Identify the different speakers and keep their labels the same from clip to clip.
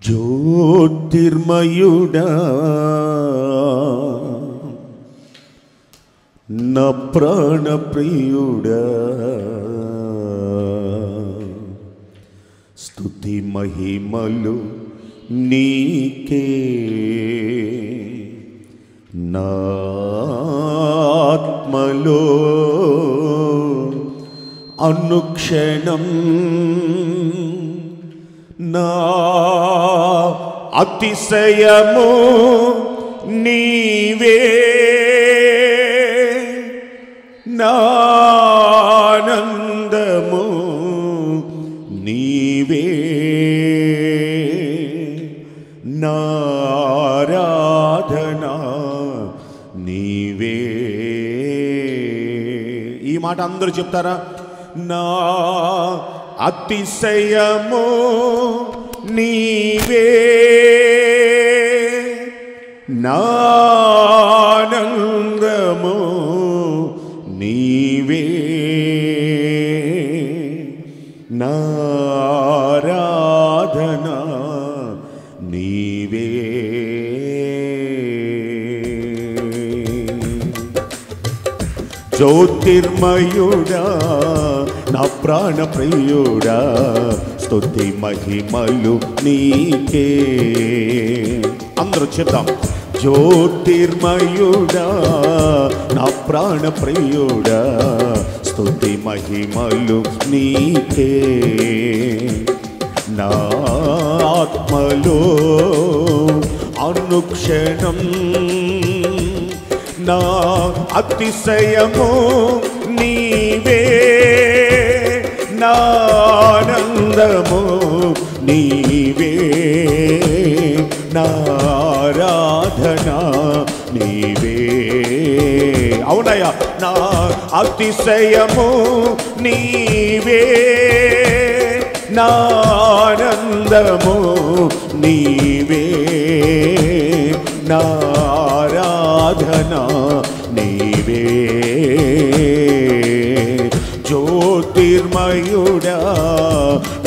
Speaker 1: జ్యోతిర్మయుడా నా ప్రాణ ప్రియుడా, స్తుతి మహిమలు నీకే. నా ఆత్మలో అనుక్షణం నా అతిశయము నీవే, నా ఆనందము నీవే, నా ఆరాధన నీవే. ఈ మాట అందరూ చెప్తారా? నా అతిశయము నీవే, నా ఆనందము నీవే, నా ఆరాధన నీవే. జ్యోతిర్మయుడా నా ప్రాణ ప్రియుడా, స్తుతి మహిమలు నీకే. అందరూ చెప్తాం. జ్యోతిర్మయుడా నా ప్రాణ ప్రియుడా, స్తుతి మహిమలు నీకే. నా ఆత్మలో అనుక్షణం నా అతిశయము నీవే, నా ఆనందము నీవే, నా ఆరాధన నీవే. అవునయ్యా, నా అతిశయము నీవే, నా ఆనందము నీవే, నా ఆరాధన నీవే. జ్యోతిర్మయుడా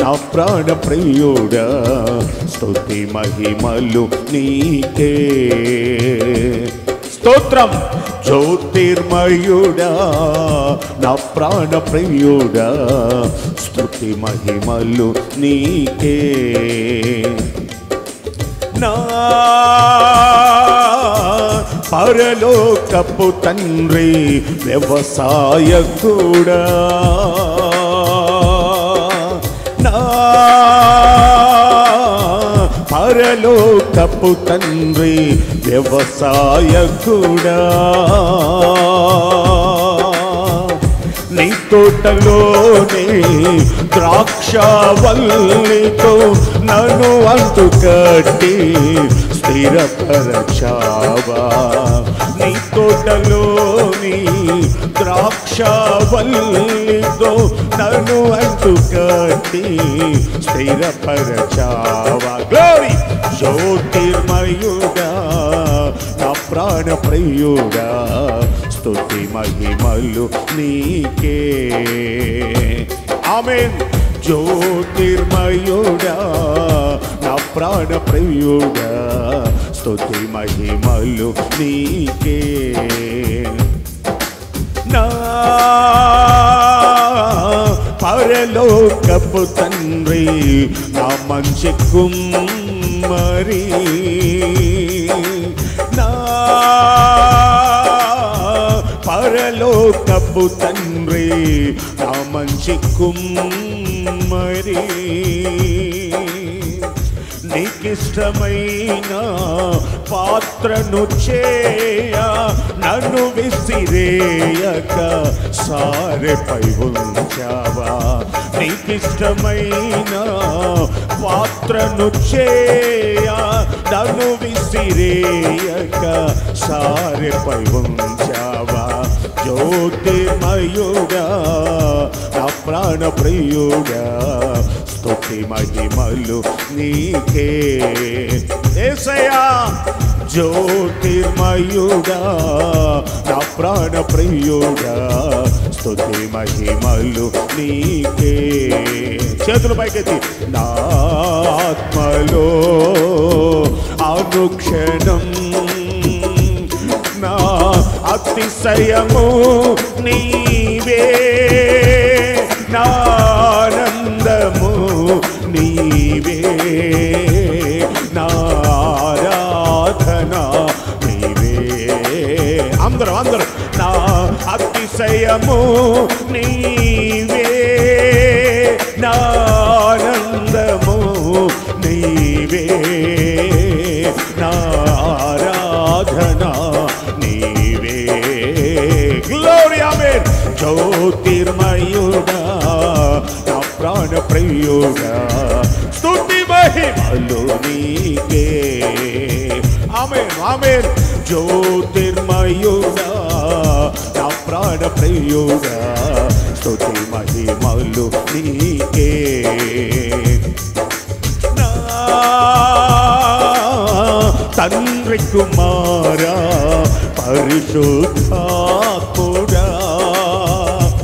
Speaker 1: నా ప్రాణ ప్రియుడా, స్తుతి మహిమలు నీకే. స్తోత్రం. జ్యోతిర్మయుడా నా ప్రాణ ప్రియుడా, స్తుతి మహిమలు నీకే. నా పరలోకపు తండ్రి వ్యవసాయకుడా, నా పరలోకపు తండ్రి వ్యవసాయకుడా, నీ తోటలోనే ద్రాక్షవల్లితో నన్ను అంటు కట్టి స్థిరపరచావా. నీ తోటలోని ద్రాక్షవల్లితో నన్ను అంటు కట్టి స్థిరపరచావా. గ్లోరీ. జ్యోతిర్మయుడా నా ప్రాణ ప్రియుడా, స్తుతి మహిమలు నీకే. ఆమేన్. జ్యోతిర్మయుడా నా ప్రాణ ప్రియుడా, స్తుతి మహిమలు నీకే. నా పరలోకపు తండ్రి నా మంచి కుమ్మరి, నా పరలోకపు తండ్రి నా మంచి కుమ్మరి, నీకిష్టమైన పాత్రను చేయ నన్ను విసిరేయక సారెపై ఉంచావా. నీకిష్టమైన పాత్రను చేయ నన్ను విసిరేయక సారెపై ఉంచావా. జ్యోతిర్మయుడా నా ప్రాణ ప్రియుడా, స్తుతి మహిమలు నీకే. యేసయ్యా. జ్యోతిర్మయుడా నా ప్రాణ ప్రియుడా, స్తుతి మహిమలు నీకే. చేతులు పైకెత్తి. నా ఆత్మలో అనుక్షణం నా అతిశయము నీవే, నా ఆనందము నీవే, నా ఆరాధన నీవే. అందరూ నా అతిశయము నీవే, నా ఆనందము నీవే, నా ఆరాధన నీవే. గ్లోరీ ఆమేన్. జ్యోతిర్మయుడా నా ప్రాణ ప్రియుడా స్తుతి మహిమలు నీకే. ఆమేన్ ఆమేన్. జ్యోతిర్మయుడా నా ప్రాణ ప్రియుడా స్తుతి మహిమలు నీకే. నా తండ్రి కుమారా పరిశుద్ధాత్ముడా.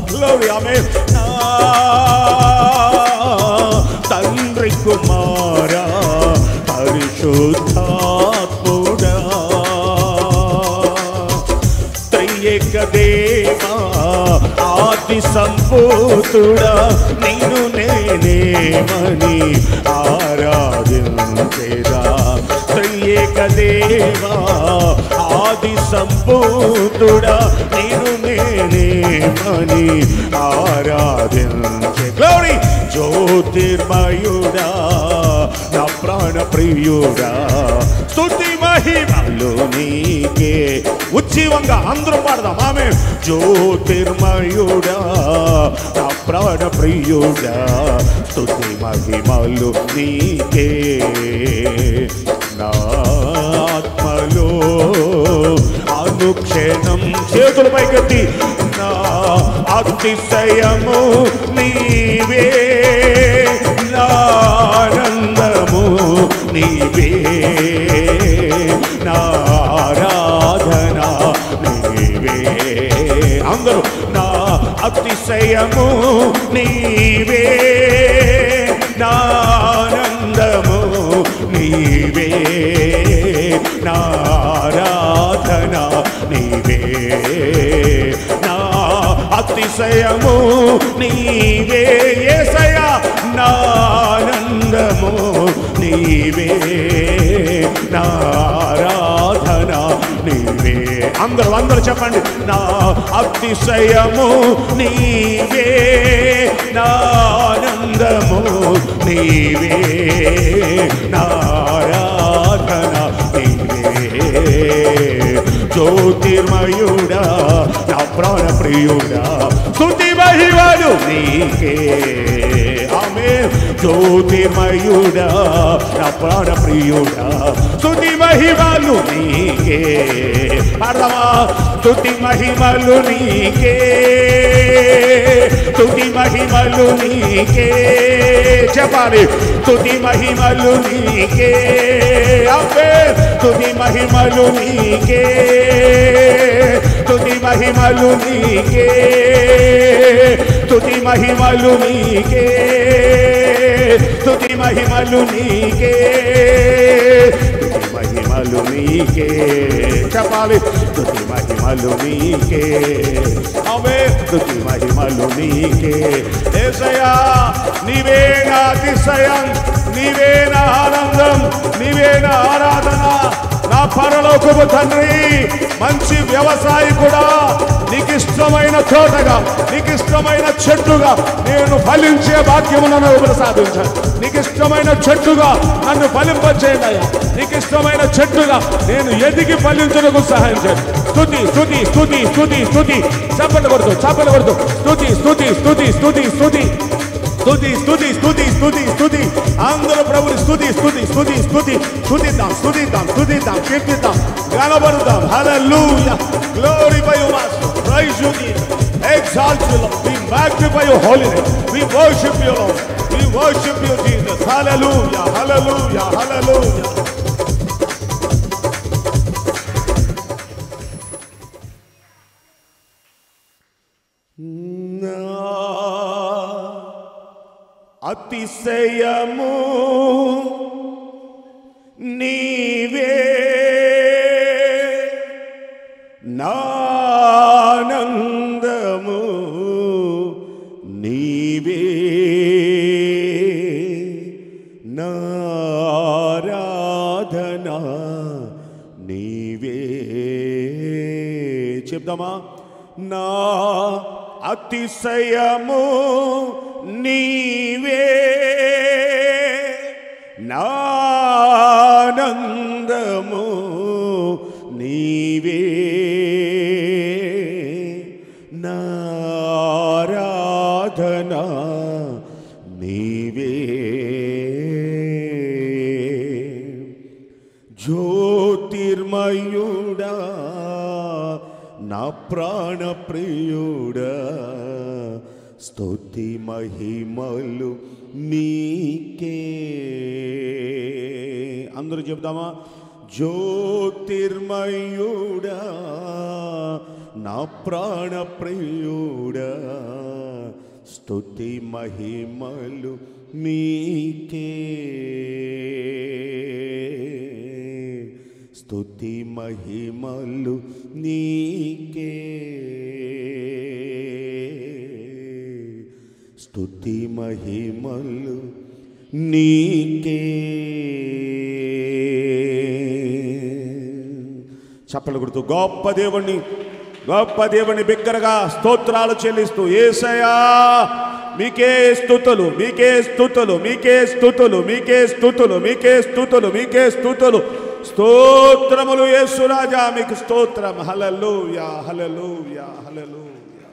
Speaker 1: గ్లోరీ ఆమేన్. నా తండ్రి కుమారా పరిశుద్ధాత్ముడా. త్రియేక దేవా ఆది సంపూతుడా నిన్ను నేనేమని ఆరాధించేదా. త్రియేక దేవా ఆది సంపూతుడా నిన్ను నేనేమని ఆరాధించే. గ్లోరీ. జ్యోతిర్మయుడా నా ప్రాణ ప్రియుడా స్తుతి మహిమలు నీకే. ఉజ్జీవంగా అందరూ పాడదాం. ఆమె జ్యోతిర్మయుడా నా ప్రాణ ప్రియుడా స్తుతి మహిమలు నీకే. నా ఆత్మలో అనుక్షణం చేతుల పైకెత్తి. నా అతిశయము నీవే, నా ఆనందము నీవే, నా ఆరాధన నీవే. అందరూ నా అతిశయము నీవే, నా ఆనందము నీవే, నా ఆరాధన నీవే, నా అతిశయము నీవే. యేసయ్యా నా ఆనందము నీవే, నా ఆరాధన నీవే. అందరూ చెప్పండి. నా అతిశయము నీవే, నా ఆనందము నీవే, నా ఆరాధన నీవే. జ్యోతిర్మయుడా నా ప్రాణ ప్రియుడా స్తుతి మహిమలు నీకే. ఆమేన్. జ్యోతిర్మయుడా నా ప్రాణ ప్రియుడా స్తుతి మహిమలు నీకే. పాడదామా. స్తుతి మహిమలు నీకే, స్తుతి మహిమలు నీకే. చెప్పాలి. స్తుతి మహిమలు నీకే. ఆమేన్. స్తుతి మహిమలు నీకే, స్తుతి మహిమలు నీకే, స్తుతి మహిమలు నీకే, స్తుతి మహిమలు నీకే, స్తుతి మహిమలు నీకే. చెప్పాలి. స్తుతి మహిమలు నీకే. ఆమేన్. స్తుతి మహిమలు నీకే. యేసయ్యా నీవే నా అతిశయం, నీవే నా ఆనందం, నీవే నా ఆరాధన. నా పరలోకపు తండ్రి, మంచి వ్యవసాయకుడా, నీకు ఇష్టమైన తోటగా, నీకు ఇష్టమైన చెట్టుగా నేను ఫలించే భాగ్యమును నన్ను ప్రసాదించాను. నీకు ఇష్టమైన చెట్టుగా నన్ను ఫలింపచేయండి అయ్యా. నీకు ఇష్టమైన చెట్టుగా నేను ఎదిగి ఫలించడానికి సహాయం చేయండి. స్తుతి స్తుతి స్తుతి స్తుతి స్తుతి. చప్పట్లు కొడుతూ స్తుతి స్తుతి స్తుతి స్తుతి స్తుతి స్తుతి స్తుతి స్తుతి స్తుతి స్తుతి. అందరూ ప్రభుని స్తుతి స్తుతి స్తుతి స్తుతి స్తుతిద్దాం, స్తుతిద్దాం, స్తుతిద్దాం, కీర్తిద్దాం, గణపరుద్దాం. హల్లెలూయా. Glorify you, Master. Praise you, Jesus. Exalt you, Lord. We magnify your holiness. We worship you, Lord. We worship you, Jesus. Hallelujah, hallelujah, hallelujah. అతిశయము నీవే నానందము నీవే నారాధనా నీవే. చెప్దామా? నా అతిశయము నీవే నానందము నీవే నారాధనా నీవే. జ్యోతిర్మయుడా నా ప్రాణ ప్రియుడా స్తుతి మహిమలు నీకే. అందరూ చెప్దామా? జ్యోతిర్మయుడా నా ప్రాణ ప్రియుడా స్తుతి మహిమలు నీకే. స్తుతి మహిమలు నీకే. స్తుతి మహిమలు నీకే. చప్పలు కొడుతూ గొప్ప దేవుణ్ణి బిగ్గరగా స్తోత్రాలు చెల్లిస్తూ, యేసయ్యా మీకే స్తుతులు, మీకే స్తుతులు, మీకే స్తుతులు, మీకే స్తుతులు, మీకే స్తుతులు, మీకే స్తుతులు, స్తోత్రములు యేసు రాజా, మీకు స్తోత్రం. హల్లెలూయా, హల్లెలూయా, హల్లెలూయా.